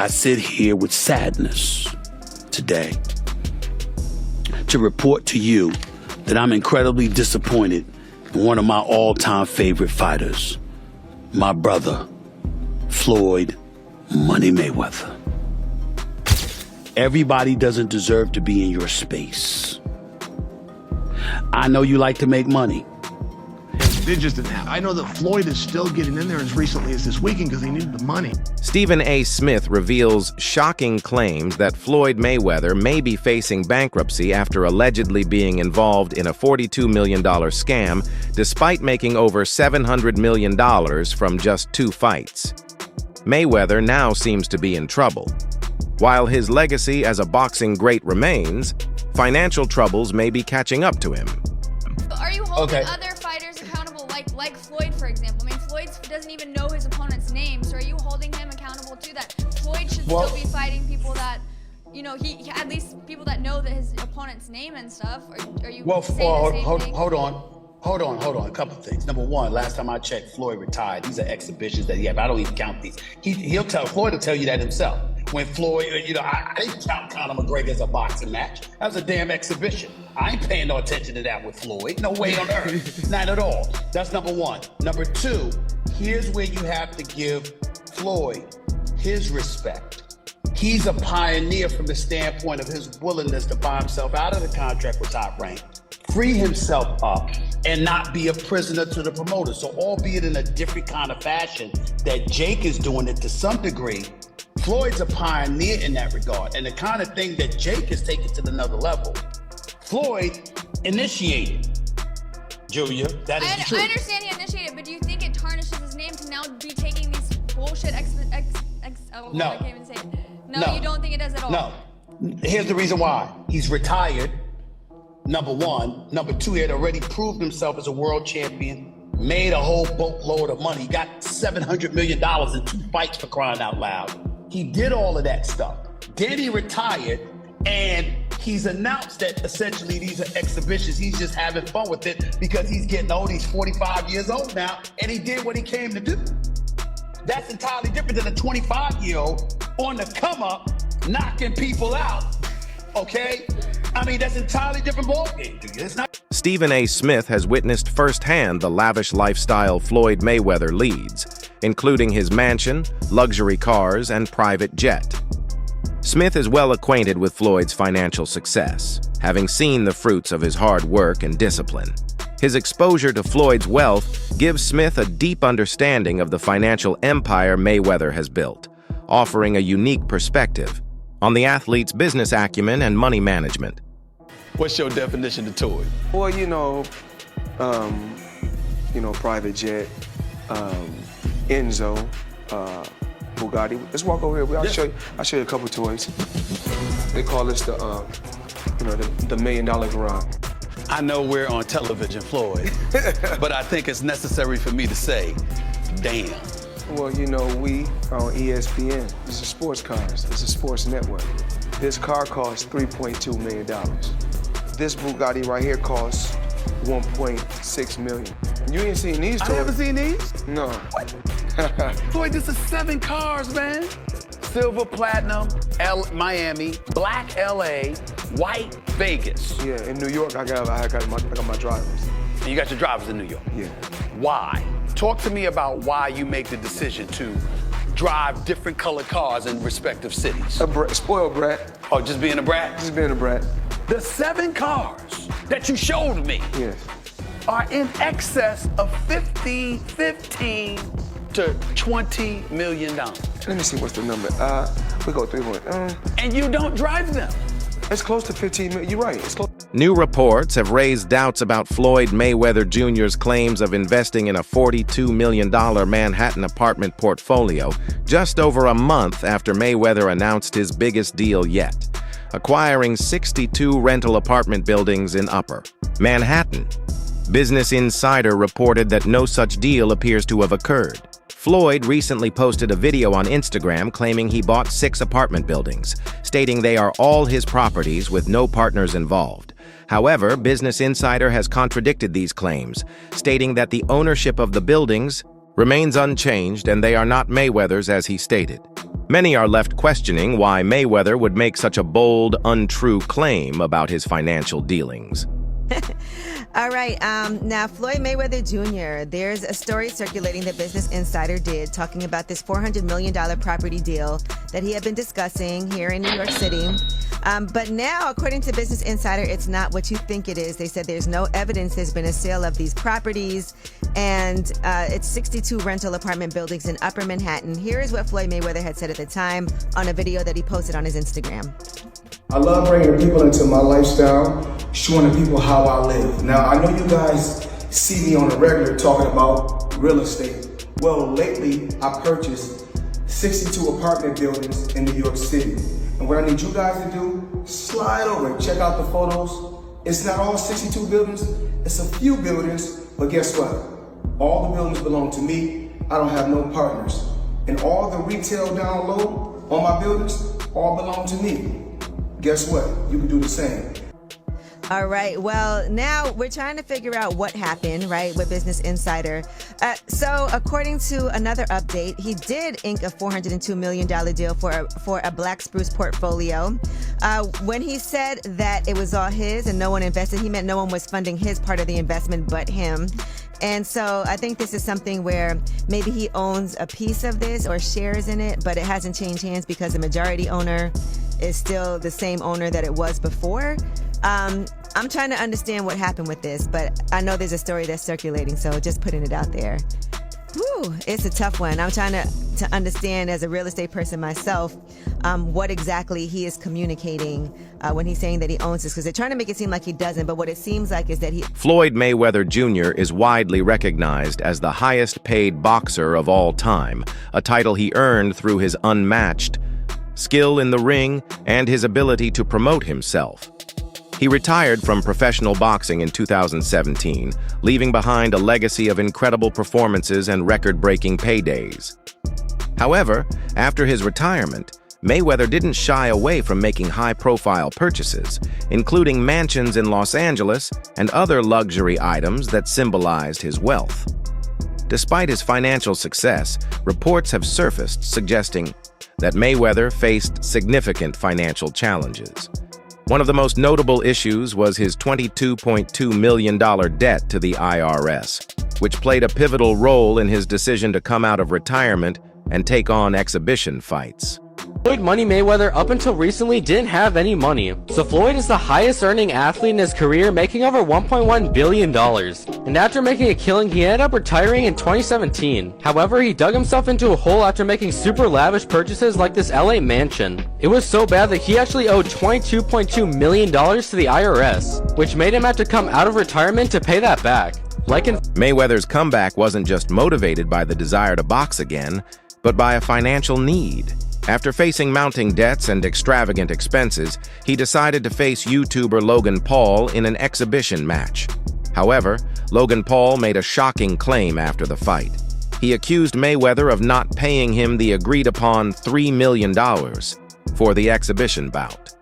I sit here with sadness today to report to you that I'm incredibly disappointed in one of my all-time favorite fighters, my brother, Floyd Money Mayweather. Everybody doesn't deserve to be in your space. I know you like to make money. It just didn't happen. I know that Floyd is still getting in there as recently as this weekend because he needed the money. StephenASmith reveals shocking claims that Floyd Mayweather may be facing bankruptcy after allegedly being involved in a $42 million scam, despite making over $700 million from just 2 fights. Mayweather now seems to be in trouble. While his legacy as a boxing great remains, financial troubles may be catching up to him. Are you holding other fighters accountable, like Floyd, for example? I mean, Floyd doesn't even know his opponent's name, so are you holding him accountable to that? Floyd should still be fighting people that, you know, he at least people that know that his opponent's name and stuff. Are you saying the same thing? Hold on. A couple of things. Number one, last time I checked, Floyd retired. These are exhibitions that he had. I don't even count these. Floyd will tell you that himself. When Floyd, you know, I didn't count Conor McGregor as a boxing match. That was a damn exhibition. I ain't paying no attention to that with Floyd. No way on earth. Not at all. That's number one. Number two, here's where you have to give Floyd his respect. He's a pioneer from the standpoint of his willingness to buy himself out of the contract with Top Rank, free himself up, and not be a prisoner to the promoter. So albeit in a different kind of fashion that Jake is doing it to some degree, Floyd's a pioneer in that regard. And the kind of thing that Jake is taking to another level, Floyd initiated. Julia, that is true. I understand he initiated, but do you think it tarnishes his name to now be taking these bullshit I can't even say it. No, you don't think it does at all? No. Here's the reason why. He's retired, number one. Number two, he had already proved himself as a world champion, made a whole boatload of money. He got $700 million in 2 fights, for crying out loud. He did all of that stuff. Then he retired, and he's announced that essentially these are exhibitions. He's just having fun with it because he's getting old. He's 45 years old now, and he did what he came to do. That's entirely different than a 25-year-old on the come up, knocking people out, okay? I mean, that's entirely different ballgame, dude. It's not. StephenASmith has witnessed firsthand the lavish lifestyle Floyd Mayweather leads, including his mansion, luxury cars, and private jet. Smith is well acquainted with Floyd's financial success, having seen the fruits of his hard work and discipline. His exposure to Floyd's wealth gives Smith a deep understanding of the financial empire Mayweather has built, offering a unique perspective on the athlete's business acumen and money management. What's your definition of toy? Well, you know, private jet, Enzo, Bugatti. Let's walk over here. I'll show you a couple of toys. They call this the $1 million garage. I know we're on television, Floyd, but I think it's necessary for me to say, damn. Well, you know, we are on ESPN. This is sports cars. This is sports network. This car costs $3.2 million. This Bugatti right here costs $1.6 million. You ain't seen these toys. I haven't seen these? No. What? Floyd, this is 7 cars, man. Silver, platinum, Miami, black LA, white Vegas. Yeah, in New York, I got my drivers. And you got your drivers in New York? Yeah. Why? Talk to me about why you make the decision to drive different colored cars in respective cities. Spoiled brat. Oh, just being a brat? Just being a brat. The 7 cars that you showed me are in excess of $15 to $20 million. Let me see what's the number. We go 3 point. And you don't drive them. It's close to 15 million. You're right. It's close. New reports have raised doubts about Floyd Mayweather Jr.'s claims of investing in a $42 million Manhattan apartment portfolio just over a month after Mayweather announced his biggest deal yet, acquiring 62 rental apartment buildings in Upper Manhattan. Business Insider reported that no such deal appears to have occurred. Floyd recently posted a video on Instagram claiming he bought 6 apartment buildings, stating they are all his properties with no partners involved. However, Business Insider has contradicted these claims, stating that the ownership of the buildings remains unchanged and they are not Mayweather's as he stated. Many are left questioning why Mayweather would make such a bold, untrue claim about his financial dealings. All right, now Floyd Mayweather Jr., there's a story circulating that Business Insider did talking about this $400 million property deal that he had been discussing here in New York City. But now, according to Business Insider, it's not what you think it is. They said there's no evidence there's been a sale of these properties, and it's 62 rental apartment buildings in Upper Manhattan. Here is what Floyd Mayweather had said at the time on a video that he posted on his Instagram. I love bringing the people into my lifestyle, showing the people how I live. Now, I know you guys see me on a regular talking about real estate. Well, lately, I purchased 62 apartment buildings in New York City. And what I need you guys to do, slide over and check out the photos. It's not all 62 buildings, it's a few buildings, but guess what? All the buildings belong to me. I don't have no partners. And all the retail down low on my buildings all belong to me. Guess what? You can do the same. All right. Well, now we're trying to figure out what happened, right, with Business Insider. So according to another update, he did ink a $402 million deal for a Black Spruce portfolio. When he said that it was all his and no one invested, he meant no one was funding his part of the investment but him. And so I think this is something where maybe he owns a piece of this or shares in it, but it hasn't changed hands because the majority owner is still the same owner that it was before. I'm trying to understand what happened with this, but I know there's a story that's circulating, so just putting it out there. Whew, it's a tough one. I'm trying to understand as a real estate person myself what exactly he is communicating when he's saying that he owns this, because they're trying to make it seem like he doesn't, but what it seems like is that he... Floyd Mayweather Jr. is widely recognized as the highest-paid boxer of all time, a title he earned through his unmatched skill in the ring and his ability to promote himself. He retired from professional boxing in 2017, leaving behind a legacy of incredible performances and record-breaking paydays. However, after his retirement, Mayweather didn't shy away from making high-profile purchases, including mansions in Los Angeles and other luxury items that symbolized his wealth. Despite his financial success, reports have surfaced suggesting that Mayweather faced significant financial challenges. One of the most notable issues was his $22.2 million debt to the IRS, which played a pivotal role in his decision to come out of retirement and take on exhibition fights. Floyd Money Mayweather up until recently didn't have any money, so Floyd is the highest earning athlete in his career, making over $1.1 billion. And after making a killing, he ended up retiring in 2017. However, he dug himself into a hole after making super lavish purchases like this LA mansion. It was so bad that he actually owed $22.2 million to the IRS, which made him have to come out of retirement to pay that back. Mayweather's comeback wasn't just motivated by the desire to box again, but by a financial need. After facing mounting debts and extravagant expenses, he decided to face YouTuber Logan Paul in an exhibition match. However, Logan Paul made a shocking claim after the fight. He accused Mayweather of not paying him the agreed-upon $3 million for the exhibition bout.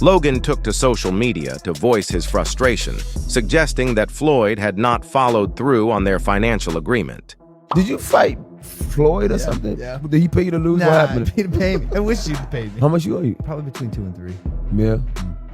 Logan took to social media to voice his frustration, suggesting that Floyd had not followed through on their financial agreement. Did you fight Floyd or something? Yeah. Did he pay you to lose? Nah, What happened? he didn't pay me. I wish you'd pay me. How much you owe you? Probably between 2 and 3. Yeah.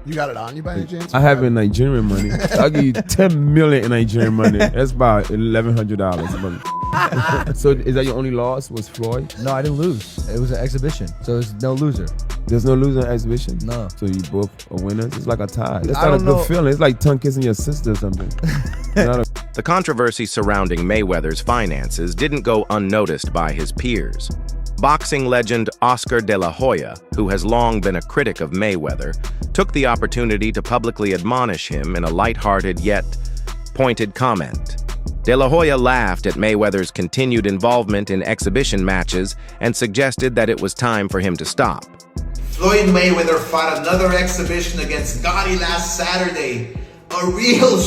You got it on you by any chance? I have in Nigerian money. I'll give you 10 million in Nigerian money. That's about $1,100. So is that your only loss, was Floyd? No, I didn't lose. It was an exhibition, so there's no loser. There's no loser in exhibition? No. So you both are winners? It's like a tie. That's I not a don't good know. feeling. It's like tongue kissing your sister or something. The controversy surrounding Mayweather's finances didn't go unnoticed by his peers. Boxing legend Oscar De La Hoya, who has long been a critic of Mayweather, took the opportunity to publicly admonish him in a lighthearted yet pointed comment. De La Hoya laughed at Mayweather's continued involvement in exhibition matches and suggested that it was time for him to stop. Floyd Mayweather fought another exhibition against Gotti last Saturday. A real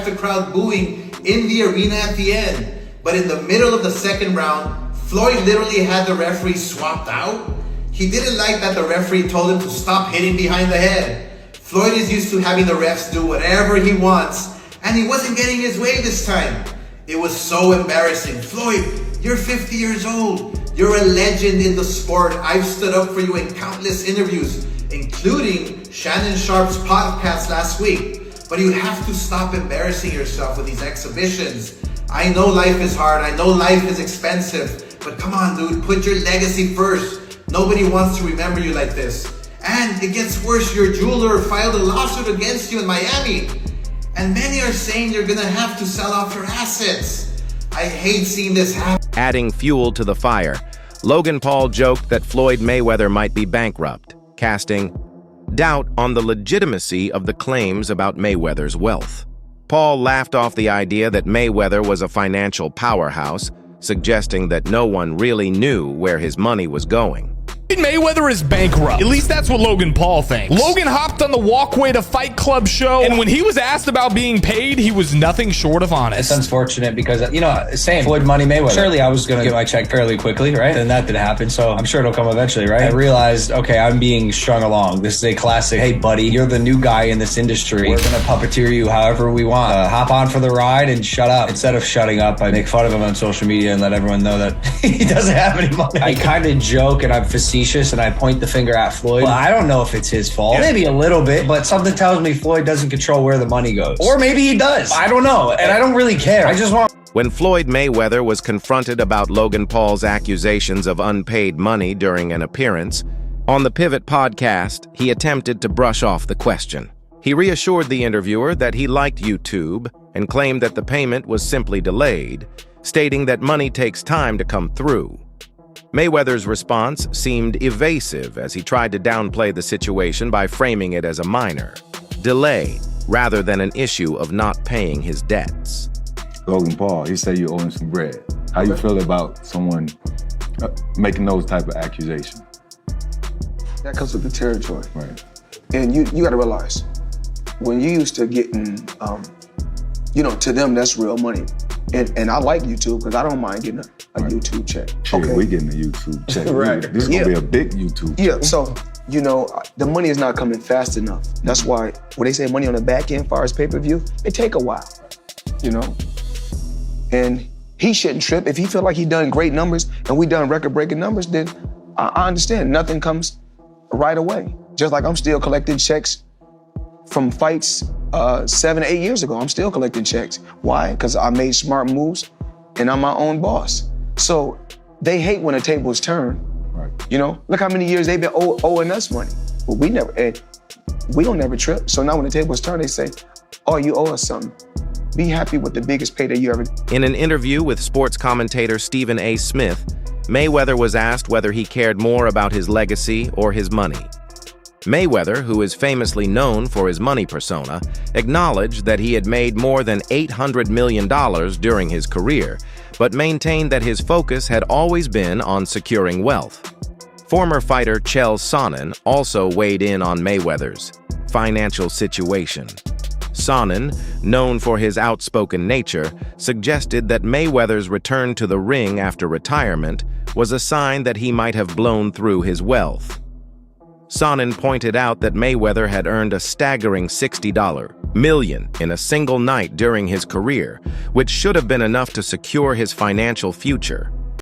the crowd booing in the arena at the end. But in the middle of the second round, Floyd literally had the referee swapped out. He didn't like that the referee told him to stop hitting behind the head. Floyd is used to having the refs do whatever he wants, and he wasn't getting his way this time. It was so embarrassing. Floyd, you're 50 years old. You're a legend in the sport. I've stood up for you in countless interviews, including Shannon Sharp's podcast last week. But you have to stop embarrassing yourself with these exhibitions. I know life is hard. I know life is expensive. But come on, dude, put your legacy first. Nobody wants to remember you like this. And it gets worse. Your jeweler filed a lawsuit against you in Miami. And many are saying you're gonna have to sell off your assets. I hate seeing this happen. Adding fuel to the fire, Logan Paul joked that Floyd Mayweather might be bankrupt, casting doubt on the legitimacy of the claims about Mayweather's wealth. Paul laughed off the idea that Mayweather was a financial powerhouse, suggesting that no one really knew where his money was going. Mayweather is bankrupt. At least that's what Logan Paul thinks. Logan hopped on the Walkway to Fight Club show, and when he was asked about being paid, he was nothing short of honest. It's unfortunate because, you know, same Floyd Money Mayweather. Surely I was going to get my check fairly quickly, right? And that didn't happen, so I'm sure it'll come eventually, right? I realized, okay, I'm being strung along. This is a classic, hey, buddy, you're the new guy in this industry. We're going to puppeteer you however we want. Hop on for the ride and shut up. Instead of shutting up, I make fun of him on social media and let everyone know that he doesn't have any money. I kind of joke and I'm facetious and I point the finger at Floyd. Well, I don't know if it's his fault. Maybe a little bit, but something tells me Floyd doesn't control where the money goes. Or maybe he does. I don't know, and I don't really care. I just want... When Floyd Mayweather was confronted about Logan Paul's accusations of unpaid money during an appearance, on the Pivot podcast, he attempted to brush off the question. He reassured the interviewer that he liked YouTube and claimed that the payment was simply delayed, stating that money takes time to come through. Mayweather's response seemed evasive as he tried to downplay the situation by framing it as a minor delay rather than an issue of not paying his debts. Logan Paul, he said you owe him some bread. How you feel about someone making those type of accusations? That comes with the territory. Right. And you got to realize, when you used to getting, you know, to them, that's real money. And I like YouTube because I don't mind getting a YouTube check. Shit, we getting a YouTube check. Right. This is going to be a big YouTube check. Yeah, so, you know, the money is not coming fast enough. That's why when they say money on the back end, as far as pay-per-view, it take a while, you know? And he shouldn't trip. If he feel like he done great numbers and we done record-breaking numbers, then I understand. Nothing comes right away. Just like I'm still collecting checks from fights 7 or 8 years ago. I'm still collecting checks. Why? Because I made smart moves and I'm my own boss. So they hate when the tables turn. Right. You know, look how many years they've been owing us money. But we don't never trip. So now when the tables turn, they say, oh, you owe us something. Be happy with the biggest payday you ever. In an interview with sports commentator StephenASmith, Mayweather was asked whether he cared more about his legacy or his money. Mayweather, who is famously known for his money persona, acknowledged that he had made more than $800 million during his career, but maintained that his focus had always been on securing wealth. Former fighter Chael Sonnen also weighed in on Mayweather's financial situation. Sonnen, known for his outspoken nature, suggested that Mayweather's return to the ring after retirement was a sign that he might have blown through his wealth. Sonnen pointed out that Mayweather had earned a staggering $60 million in a single night during his career, which should have been enough to secure his financial future.